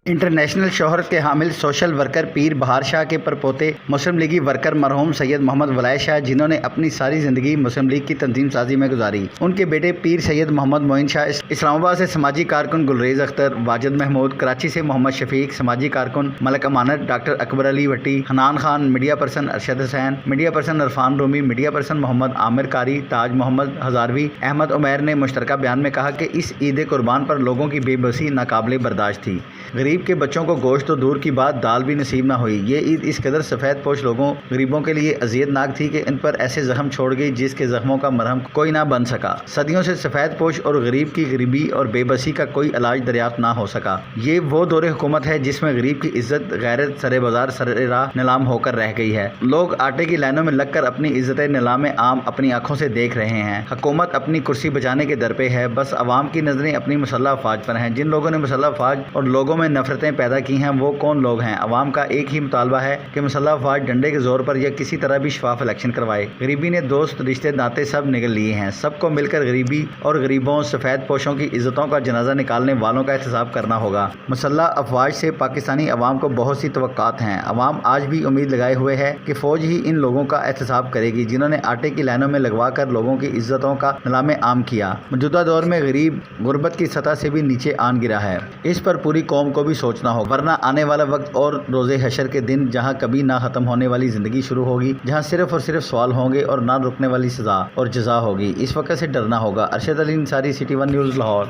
International शोहरत के हामिल social worker पीर बहार शाह के परपोते मुस्लिम लीगी वर्कर मरहूम सैयद मोहम्मद वलायत शाह, जिन्होंने अपनी सारी ज़िंदगी मुस्लिम लीग की तंजीम साजी में गुजारी, उनके बेटे पीर सैयद मोहम्मद मोइन शाह इस्लामाबाद से समाजी कारकुन गुलरेज अख्तर, वाजिद महमूद कराची से मोहम्मद शफीक समाजी कारकुन, Malak Amanat doctor Akbar Ali Vati, Hanan Khan media person, Arshad Hussain media person, Irfan Rumi media person, Mohammad Aamir Qari, Taj Mohammad Hazarvi, Ahmad Umair ने मुश्तरका बयान में कहा कि इस ईद कुर्बान पर लोगों की बेबसी नाकाबिले बर्दाश्त थी। गरीब के बच्चों को गोश्त तो दूर की बात दाल भी नसीब ना हुई। ये ईद इस कदर सफ़ेद पोश लोगों गरीबों के लिए अजियतनाक थी कि इन पर ऐसे जख्म छोड़ गई जिसके जख्मों का मरहम कोई ना बन सका। सदियों से सफ़ेद पोश और गरीब की गरीबी और बेबसी का कोई इलाज दरियाफ्त ना हो सका। ये वो दौरे हुकूमत है जिसमें गरीब की इज्जत गैरत सरे बाजार सरे राह नीलाम होकर रह गई है। लोग आटे की लाइनों में लगकर अपनी इज्जत नीलाम आम अपनी आंखों से देख रहे हैं। हुकूमत अपनी कुर्सी बचाने के दर पे है, बस अवाम की नजरें अपनी मुसल्लह अफवाज पर हैं। जिन लोगों ने मुसल्लह अफवाज और लोगों में नफरतें पैदा की हैं वो कौन लोग हैं? अवाम का एक ही मुतालबा है कि मुसल्लह अफवाज डंडे के जोर पर या किसी तरह भी शफाफ इलेक्शन करवाए। गरीबी ने दोस्त रिश्ते नाते सब निगल लिए हैं। सबको मिलकर गरीबी और गरीबों सफ़ेद पोशों की इज्जतों का जनाजा निकालने वालों का एहतसाब करना होगा। मुसल्लह अफवाज से पाकिस्तानी अवाम को बहुत सी तवक्कात हैं। अवाम आज भी उम्मीद लगाए हुए है कि फौज ही इन लोगों का एहतसाब करेगी जिन्होंने आटे की लाइनों में लगवा कर लोगों की इज्जतों का नीलाम आम किया। मौजूदा दौर में गरीब गुर्बत की सतह से भी नीचे आन गिरा है। इस पर पूरी कौम को भी सोचना होगा, वरना आने वाला वक्त और रोज़े हशर के दिन जहां कभी ना खत्म होने वाली जिंदगी शुरू होगी, जहां सिर्फ और सिर्फ सवाल होंगे और ना रुकने वाली सजा और जजा होगी। इस वक्त से डरना होगा। Arshad Ali Ansari, city 1 news, Lahore.